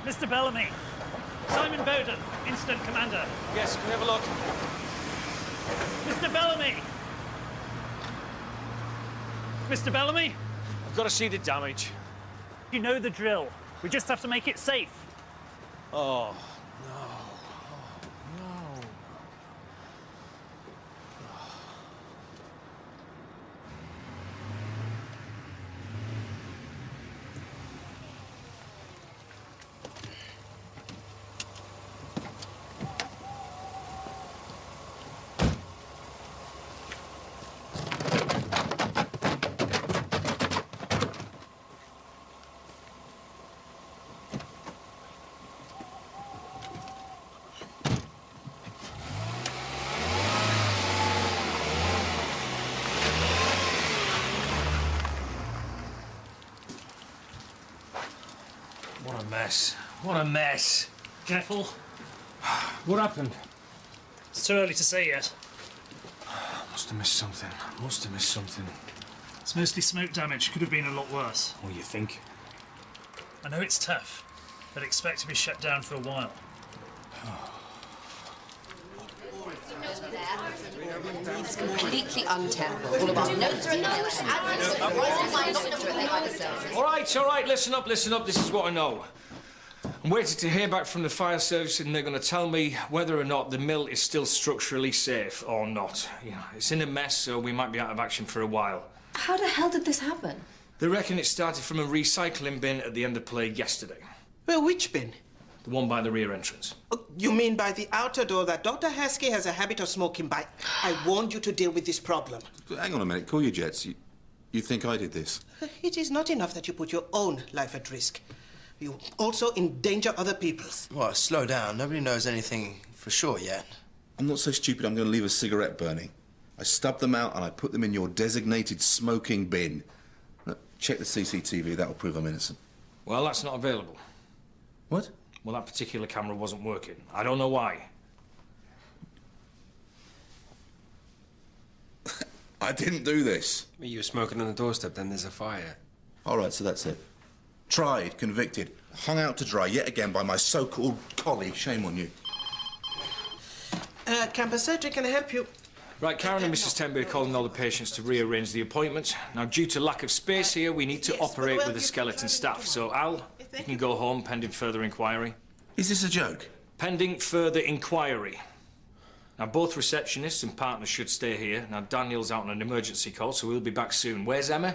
Mr. Bellamy. Simon Bowden, Incident Commander. Yes, can we have a look? Mr. Bellamy! Mr. Bellamy? I've got to see the damage. You know the drill. We just have to make it safe. Oh, what a mess. What a mess. Careful. What happened? It's too early to say yet. Must have missed something. Must have missed something. It's mostly smoke damage. Could have been a lot worse. What do you think? I know it's tough, but expect to be shut down for a while. It's completely untenable. All of our notes are in the notes. All right, listen up. This is what I know. I'm waiting to hear back from the fire service and they're going to tell me whether or not the mill is still structurally safe or not. You know, it's in a mess, so we might be out of action for a while. How the hell did this happen? They reckon it started from a recycling bin at the end of play yesterday. Well, which bin? The one by the rear entrance. Oh, you mean by the outer door that Dr. Heskey has a habit of smoking by? I warned you to deal with this problem. Hang on a minute, cool your jets. You think I did this? It is not enough that you put your own life at risk. You also endanger other people's. Well, slow down. Nobody knows anything for sure yet. I'm not so stupid I'm going to leave a cigarette burning. I stubbed them out and I put them in your designated smoking bin. Look, check the CCTV, that'll prove I'm innocent. Well, that's not available. What? Well, that particular camera wasn't working. I don't know why. I didn't do this. You were smoking on the doorstep, then there's a fire. All right, so that's it. Tried, convicted, hung out to dry yet again by my so-called colleague. Shame on you. Campus surgery, can I help you? Right, Karen and Mrs. Tenby are calling all the patients to rearrange the appointment. Now, due to lack of space here, we need to Yes, operate well, with a you skeleton can- staff. So, Al, you can go home pending further inquiry. Is this a joke? Pending further inquiry. Now, both receptionists and partners should stay here. Now, Daniel's out on an emergency call, so we'll be back soon. Where's Emma?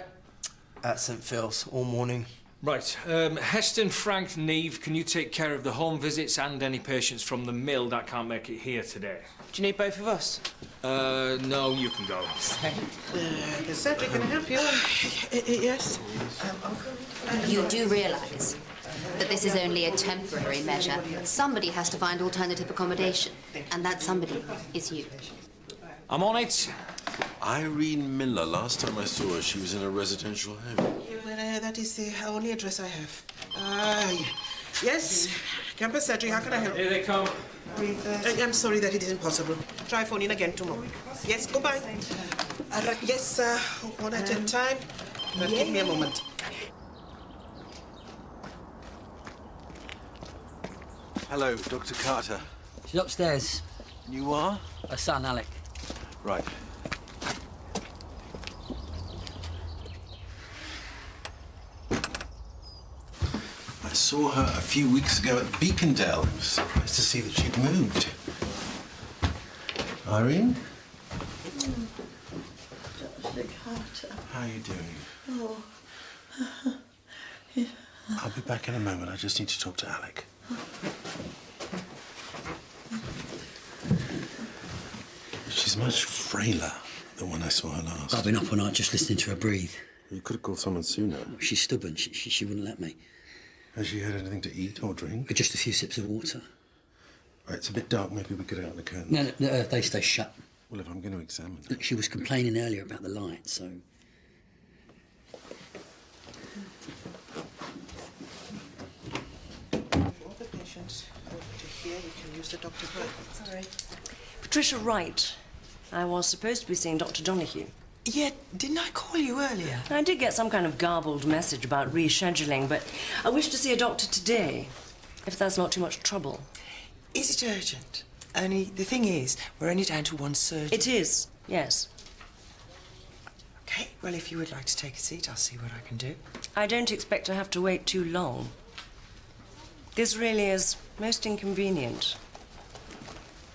At St. Phil's all morning. Right. Heston, Frank, Neve, can you take care of the home visits and any patients from the mill that can't make it here today? Do you need both of us? No, you can go. The surgery, can I help you? Yes. You do realise that this is only a temporary measure. Somebody has to find alternative accommodation, and that somebody is you. I'm on it. Irene Miller, last time I saw her, she was in a residential home. Well, that is the only address I have. Yes. Campus surgery, how can I help? Here they come. I'm sorry that it isn't possible. Try phoning again tomorrow. Yes, goodbye. Yes, one at a time. Give me a moment. Hello, Dr. Carter. She's upstairs. You are? Her son, Alec. Right. I saw her a few weeks ago at Beacondale. I was surprised to see that she'd moved. Irene? Dr. Carter. How are you doing? Oh. I'll be back in a moment. I just need to talk to Alec. She's much frailer than when I saw her last. I've been up all night just listening to her breathe. You could have called someone sooner. She's stubborn. She wouldn't let me. Has she had anything to eat or drink? Just a few sips of water. Right, it's a bit dark. Maybe we could get out the curtains. No, they stay shut. Well, if I'm going to examine her... Look, she was complaining earlier about the light, so... All the patients over to here, we can use the doctor's break. Sorry. Patricia Wright. I was supposed to be seeing Dr. Donahue. Yeah, didn't I call you earlier? I did get some kind of garbled message about rescheduling, but I wish to see a doctor today. If that's not too much trouble. Is it urgent? Only, the thing is, we're only down to one surgeon. It is, yes. Okay, well, if you would like to take a seat, I'll see what I can do. I don't expect to have to wait too long. This really is most inconvenient.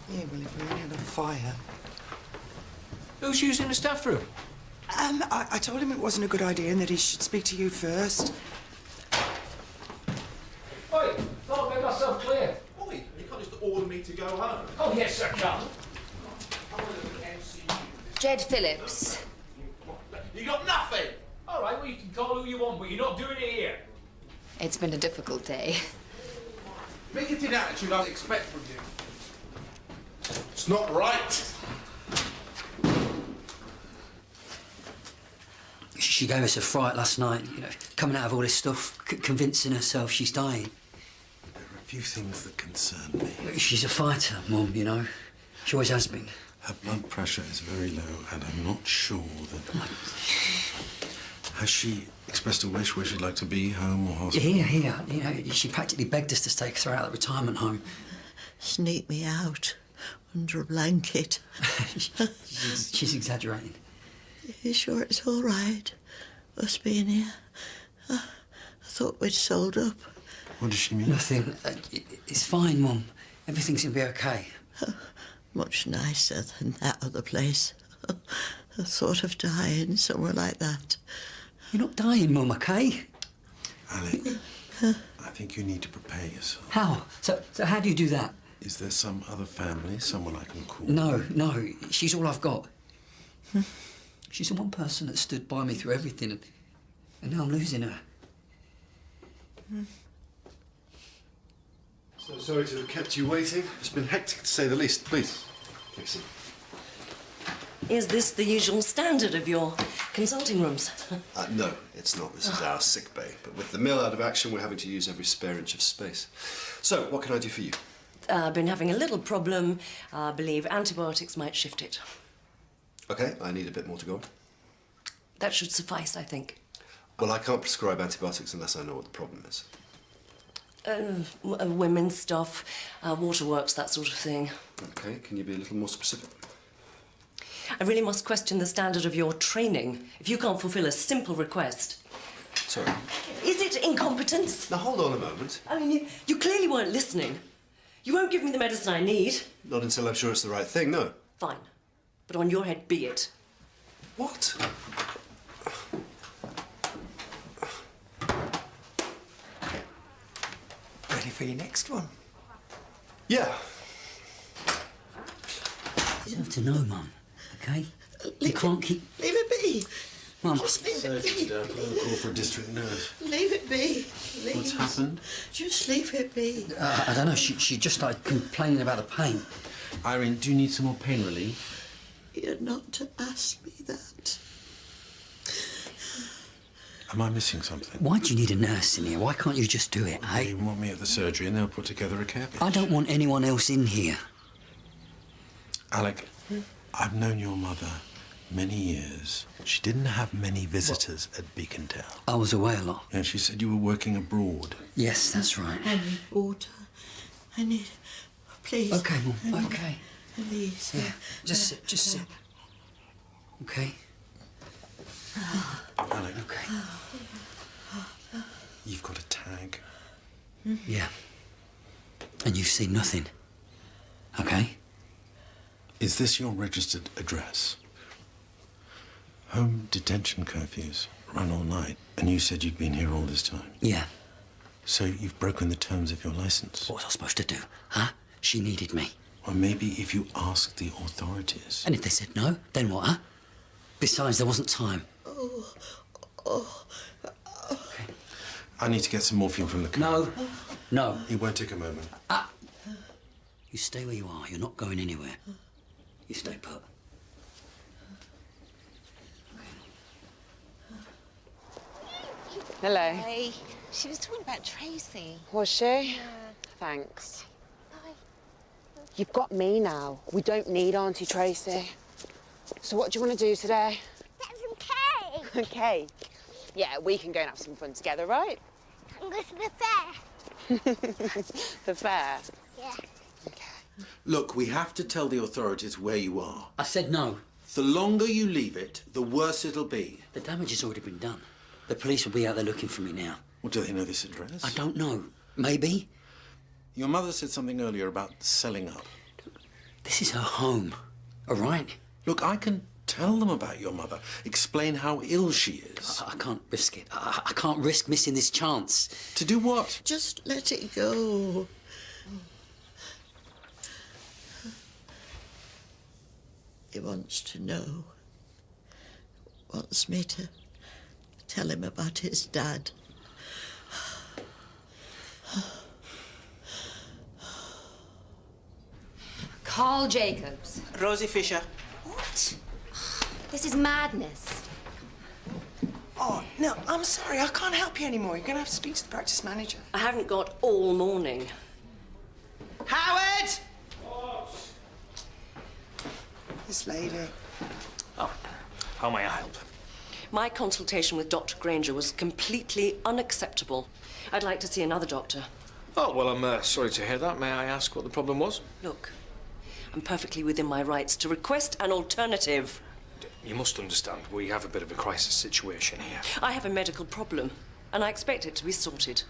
Yeah, well, if we only had a fire. Who's using the staff room? I told him it wasn't a good idea and that he should speak to you first. Oi, thought I made myself clear. Oi, you can't just order me to go home. Oh, yes, I can. Jed Phillips. You got nothing! All right, well, you can call who you want, but you're not doing it here. It's been a difficult day. Bigoted attitude I'd expect from you. It's not right. She gave us a fright last night, you know, coming out of all this stuff, convincing herself she's dying. There are a few things that concern me. She's a fighter, Mum, you know. She always has been. Her blood pressure is very low, and I'm not sure that... Has she expressed a wish where she'd like to be, home or hospital? Here. You know, she practically begged us to take her out of the retirement home. Sneak me out under a blanket. She's exaggerating. You sure it's all right, us being here? I thought we'd sold up. What does she mean? Nothing. It's fine, Mum. Everything's gonna be okay. Much nicer than that other place. The thought of dying somewhere like that. You're not dying, Mum, okay? Alec, I think you need to prepare yourself. How? So how do you do that? Is there some other family, someone I can call? No. She's all I've got. She's the one person that stood by me through everything, and now I'm losing her. So sorry to have kept you waiting. It's been hectic to say the least. Please, take a seat. Is this the usual standard of your consulting rooms? No, it's not. This is our sick bay. But with the mill out of action, we're having to use every spare inch of space. So, what can I do for you? I've been having a little problem. I believe antibiotics might shift it. Okay, I need a bit more to go on. That should suffice, I think. Well, I can't prescribe antibiotics unless I know what the problem is. Women's stuff, waterworks, that sort of thing. Okay, can you be a little more specific? I really must question the standard of your training if you can't fulfill a simple request. Sorry. Is it incompetence? Now, hold on a moment. I mean, you clearly weren't listening. You won't give me the medicine I need. Not until I'm sure it's the right thing, no. Fine. But on your head be it. What? Ready for your next one? Yeah. You have to know, Mum, okay? You can't keep... Leave it be. Mum. Just leave it be. Call for a district nurse. Leave it be. Please. What's happened? Just leave it be. I don't know, she just started complaining about the pain. Irene, do you need some more pain relief? You're not to ask me that. Am I missing something? Why do you need a nurse in here? Why can't you just do it, eh? They want me at the surgery and they'll put together a care package. I don't want anyone else in here. Alec, I've known your mother many years. She didn't have many visitors at Beacondale. I was away a lot. And she said you were working abroad. Yes, that's right. I need water. I need... Please. Okay, Mum, okay. Please. Yeah, just sit. Okay? Alec, Okay. you've got a tag. Yeah. And you've seen nothing. Okay? Is this your registered address? Home detention curfews run all night, and you said you'd been here all this time. Yeah. So you've broken the terms of your license. What was I supposed to do? Huh? She needed me. Or maybe if you asked the authorities. And if they said no, then what, huh? Besides, there wasn't time. I need to get some morphine from the car. No. It won't take a moment. You stay where you are. You're not going anywhere. You stay put. Hello. Hey, she was talking about Tracy. Was she? Thanks. You've got me now. We don't need Auntie Tracy. So what do you want to do today? Get some cake. Cake? Yeah, we can go and have some fun together, right? I'm going to the fair. The fair? Yeah. Look, we have to tell the authorities where you are. I said no. The longer you leave it, the worse it'll be. The damage has already been done. The police will be out there looking for me now. Well, do they know this address? I don't know. Maybe. Your mother said something earlier about selling up. This is her home, all right? Look, I can tell them about your mother. Explain how ill she is. I can't risk it. I can't risk missing this chance. To do what? Just let it go. He wants to know. Wants me to tell him about his dad. Carl Jacobs. Rosie Fisher. What? This is madness. Oh, no, I'm sorry. I can't help you anymore. You're going to have to speak to the practice manager. I haven't got all morning. Howard! This lady. Oh, how may I help? My consultation with Dr. Granger was completely unacceptable. I'd like to see another doctor. Oh, well, I'm sorry to hear that. May I ask what the problem was? Look, I'm perfectly within my rights to request an alternative. You must understand, we have a bit of a crisis situation here. I have a medical problem, and I expect it to be sorted.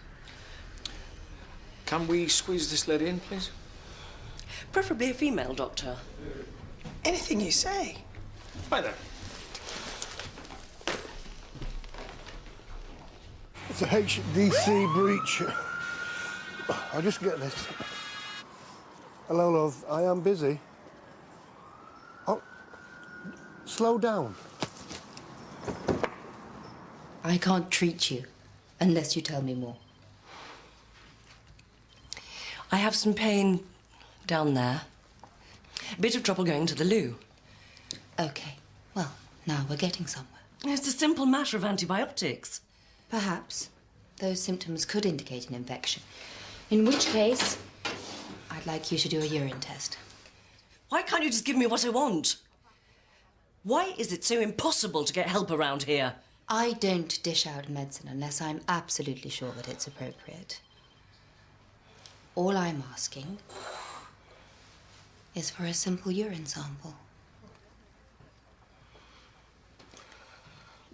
Can we squeeze this lady in, please? Preferably a female doctor. Anything you say. Hi there. It's a HDC breach. I just get this. Hello, love. I am busy. Oh, slow down. I can't treat you unless you tell me more. I have some pain down there. A bit of trouble going to the loo. Okay. Well, now we're getting somewhere. It's a simple matter of antibiotics. Perhaps those symptoms could indicate an infection. In which case, I'd like you to do a urine test. Why can't you just give me what I want? Why is it so impossible to get help around here? I don't dish out medicine unless I'm absolutely sure that it's appropriate. All I'm asking is for a simple urine sample.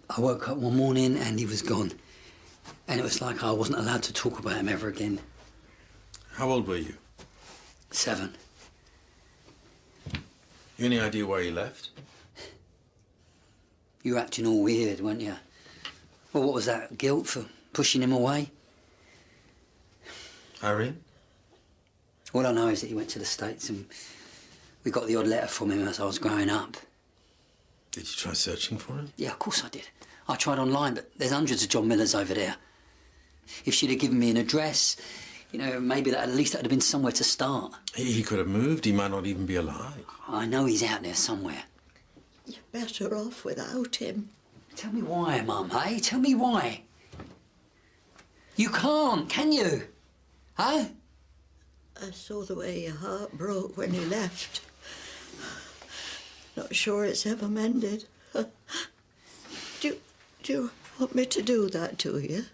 I woke up one morning and he was gone. And it was like I wasn't allowed to talk about him ever again. How old were you? 7. You any idea why he left? You were acting all weird, weren't you? Well, what was that? Guilt for pushing him away? Irene? All I know is that he went to the States and we got the odd letter from him as I was growing up. Did you try searching for him? Yeah, of course I did. I tried online, but there's hundreds of John Millers over there. If she'd have given me an address, you know, maybe at least that would have been somewhere to start. He could have moved. He might not even be alive. I know he's out there somewhere. You're better off without him. Tell me why, Mum, eh? Tell me why. You can't, can you? Huh? I saw the way your heart broke when he left. Not sure it's ever mended. Do you want me to do that to you?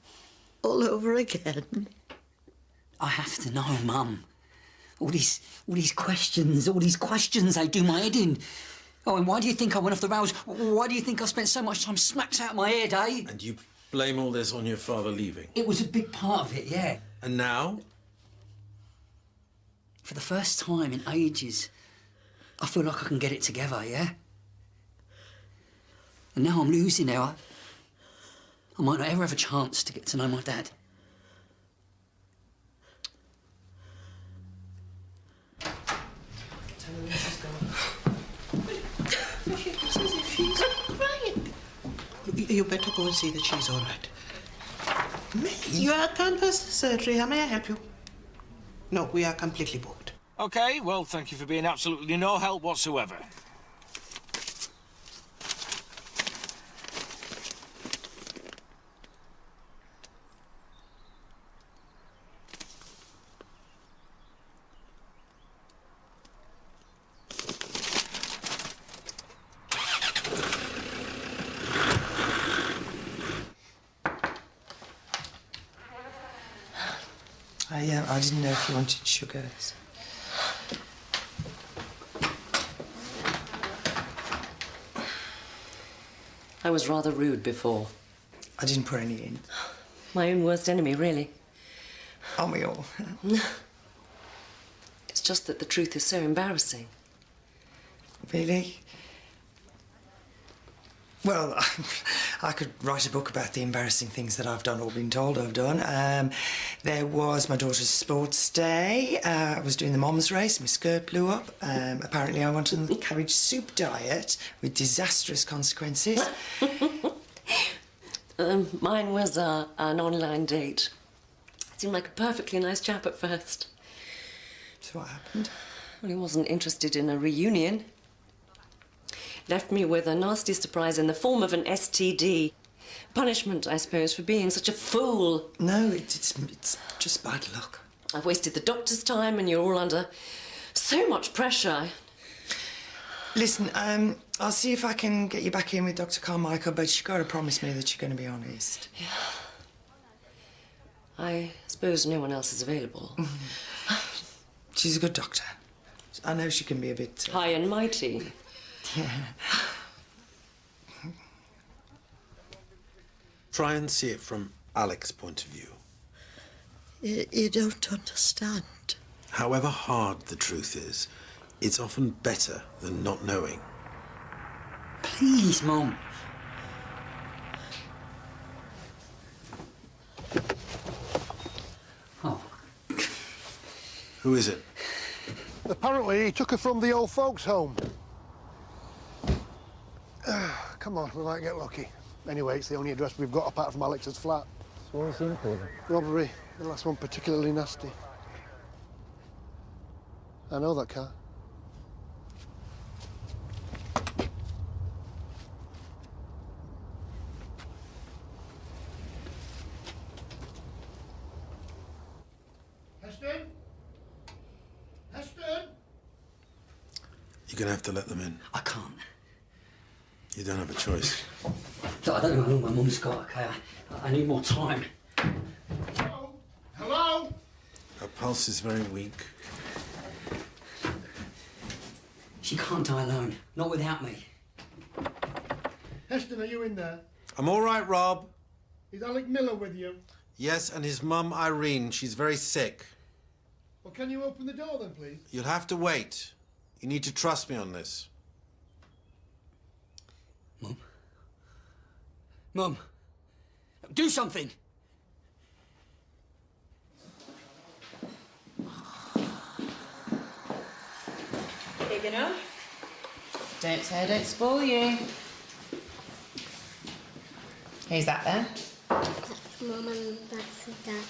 All over again? I have to know, Mum. All these questions, they do my head in. Oh, and why do you think I went off the rails? Why do you think I spent so much time smacked out of my head, eh? And you blame all this on your father leaving? It was a big part of it, yeah. And now? For the first time in ages, I feel like I can get it together, yeah? And now I'm losing now. I might not ever have a chance to get to know my dad. You better go and see that she's all right. Me? You are campus surgery. How may I help you? No, we are completely booked. OK, well, thank you for being absolutely no help whatsoever. I didn't know if you wanted sugars. I was rather rude before. I didn't put any in. My own worst enemy, really. Aren't we all? It's just that the truth is so embarrassing. Really? Well, I could write a book about the embarrassing things that I've done or been told I've done. There was my daughter's sports day. I was doing the mom's race. My skirt blew up. Apparently I went on the cabbage soup diet with disastrous consequences. Mine was an online date. Seemed like a perfectly nice chap at first. So what happened? Well, he wasn't interested in a reunion. Left me with a nasty surprise in the form of an STD. Punishment, I suppose, for being such a fool. No, it's just bad luck. I've wasted the doctor's time and you're all under so much pressure. Listen, I'll see if I can get you back in with Dr. Carmichael, but you've got to promise me that you're going to be honest. Yeah. I suppose no one else is available. She's a good doctor. I know she can be a bit... High and mighty. Yeah. Try and see it from Alec's point of view. You don't understand. However hard the truth is, it's often better than not knowing. Please, Mum. Oh. Who is it? Apparently, he took her from the old folks' home. Come on, we might get lucky. Anyway, it's the only address we've got apart from Alex's flat. So what's in for them? Robbery. The last one particularly nasty. I know that car. Heston? Heston? You're gonna have to let them in. I can't. You don't have a choice. I don't know how long my mum's got, okay? I need more time. Hello? Hello? Her pulse is very weak. She can't die alone. Not without me. Heston, are you in there? I'm all right, Rob. Is Alec Miller with you? Yes, and his mum, Irene. She's very sick. Well, can you open the door then, please? You'll have to wait. You need to trust me on this. Mum, do something. Big enough? Don't say I don't spoil you. Who's that then? That's Mum and that's Dad.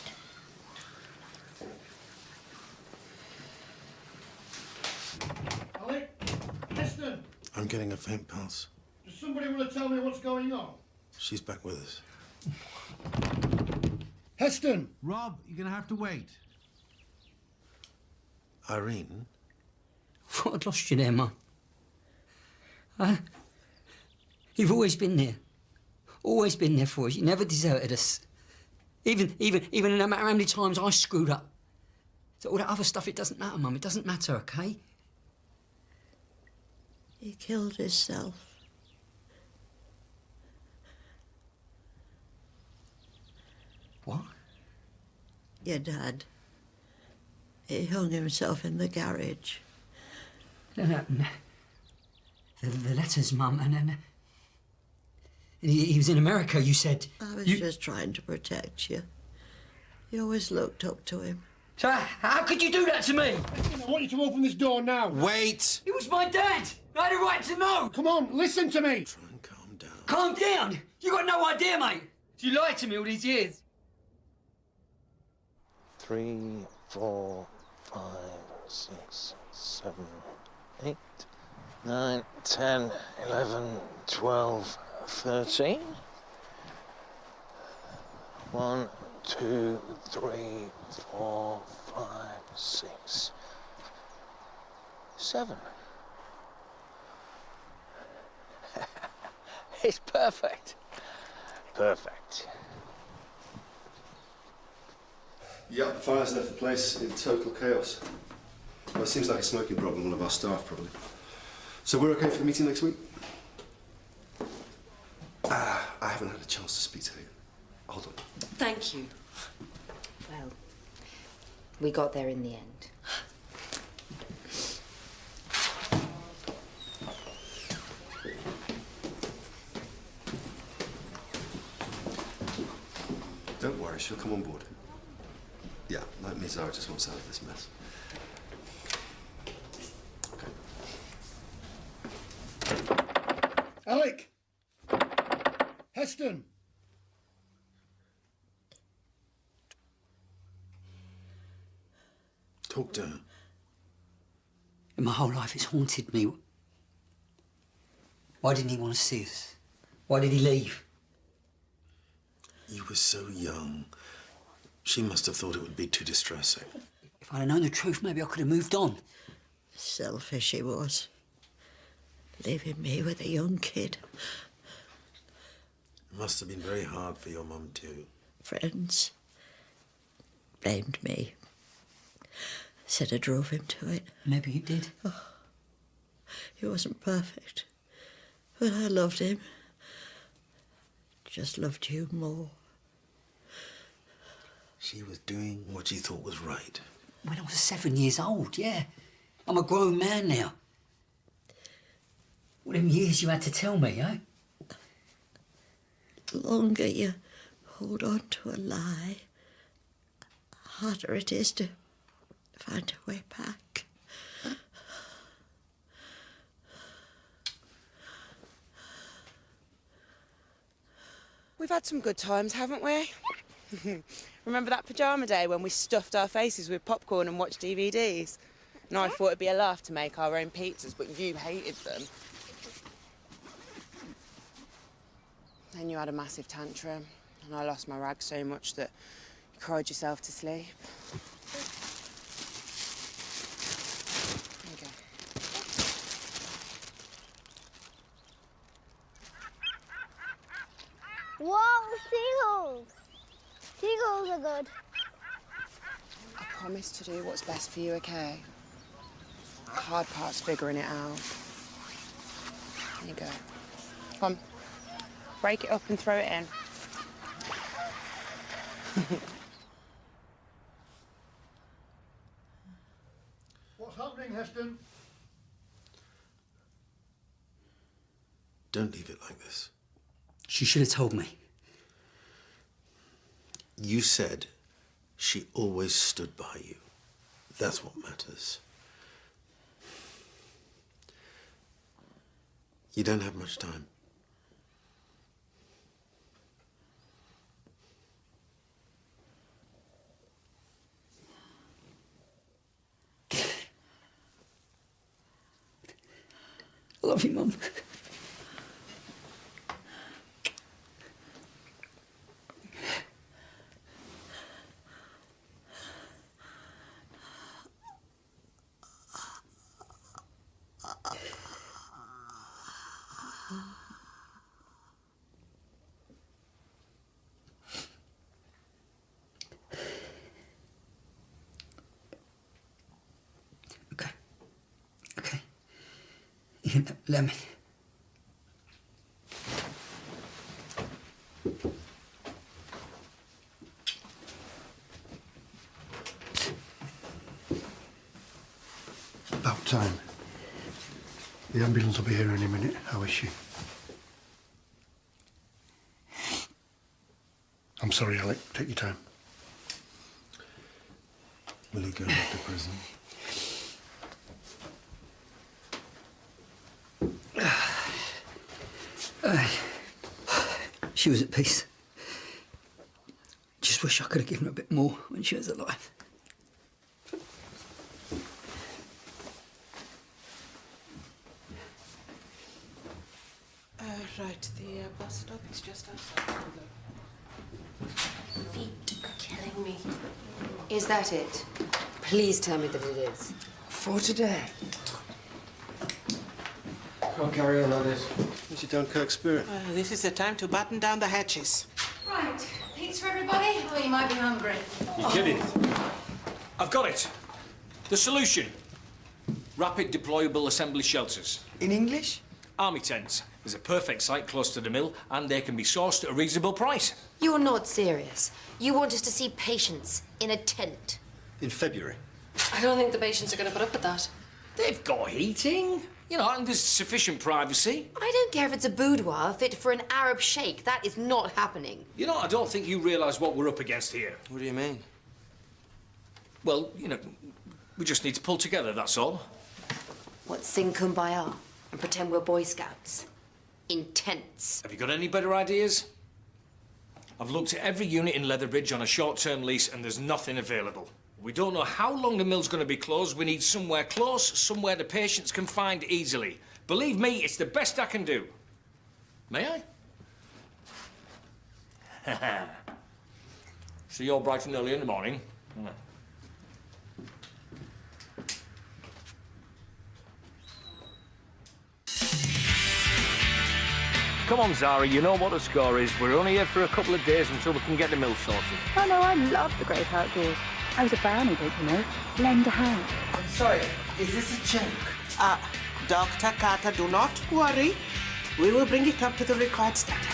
Alec? Heston? I'm getting a faint pulse. Does somebody want to tell me what's going on? She's back with us. Heston! Rob, you're gonna have to wait. Irene? I thought I'd lost you there, Mum. You've always been there. Always been there for us. You never deserted us. Even no matter how many times I screwed up. So all that other stuff, it doesn't matter, Mum. It doesn't matter, okay? He killed himself. What? Your dad. He hung himself in the garage. No. The letters, Mum, and he was in America, you said. I was just trying to protect you. You always looked up to him. So how could you do that to me? I want you to open this door now. Wait! It was my dad! I had a right to know! Come on, listen to me! Try and calm down. Calm down! You got no idea, mate! You lied to me all these years. 3, 4, 5, 6, 7, 8, 9, 10, 11, 12, 13. 1, 2, 3, 4, 5, 6, 7. It's perfect. Perfect. Yep, fire's left the place in total chaos. Well, it seems like a smoking problem, one of our staff probably. So we're okay for the meeting next week? I haven't had a chance to speak to you. Hold on. Thank you. Well, we got there in the end. Don't worry, she'll come on board. Yeah, like me, Zara just wants out of this mess. Alec! Heston! Talk to her. In my whole life, it's haunted me. Why didn't he want to see us? Why did he leave? You were so young. She must have thought it would be too distressing. If I'd have known the truth, maybe I could have moved on. Selfish he was. Leaving me with a young kid. It must have been very hard for your mum, too. Friends blamed me. Said I drove him to it. Maybe you did. Oh, he wasn't perfect, but I loved him. Just loved you more. She was doing what she thought was right. When I was 7 years old, yeah. I'm a grown man now. All them years you had to tell me, eh? The longer you hold on to a lie, the harder it is to find a way back. We've had some good times, haven't we? Remember that pyjama day when we stuffed our faces with popcorn and watched DVDs? And I thought it'd be a laugh to make our own pizzas, but you hated them. Then you had a massive tantrum, and I lost my rag so much that you cried yourself to sleep. There you go. Whoa, seagulls! Seagulls are good. I promise to do what's best for you, okay? The hard part's figuring it out. There you go. Come on. Break it up and throw it in. What's happening, Heston? Don't leave it like this. She should have told me. You said she always stood by you. That's what matters. You don't have much time. I love you, Mum. Let me. About time. The ambulance will be here any minute. How is she? I'm sorry, Alec. Take your time. Will he go back to prison? She was at peace. Just wish I could have given her a bit more when she was alive. Right, the bus stop is just outside. Feet are killing me. Is that it? Please tell me that it is. For today. Can't carry on like this. What's your Dunkirk spirit? This is the time to batten down the hatches. Right, the Pizza, everybody? Oh, you might be hungry. You're kidding. I've got it. The solution. Rapid deployable assembly shelters. In English? Army tents. There's a perfect site close to the mill, and they can be sourced at a reasonable price. You're not serious. You want us to see patients in a tent. In February. I don't think the patients are going to put up with that. They've got heating, you know, and there's sufficient privacy. I don't care if it's a boudoir fit for an Arab sheikh. That is not happening. You know, I don't think you realise what we're up against here. What do you mean? Well, you know, we just need to pull together, that's all. What, sing Kumbaya and pretend we're Boy Scouts? In tents. Have you got any better ideas? I've looked at every unit in Leatherbridge on a short-term lease, and there's nothing available. We don't know how long the mill's going to be closed. We need somewhere close, somewhere the patients can find easily. Believe me, it's the best I can do. May I? See you all bright and early in the morning. Come on, Zara, you know what the score is. We're only here for a couple of days until we can get the mill sorted. Oh, no, I love the great outdoors. I was a brownie bit, you know. Lend a hand. I'm sorry, is this a joke? Dr. Carter, do not worry. We will bring it up to the required standard.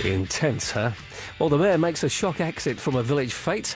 Intense, huh? Well, the mayor makes a shock exit from a village fete.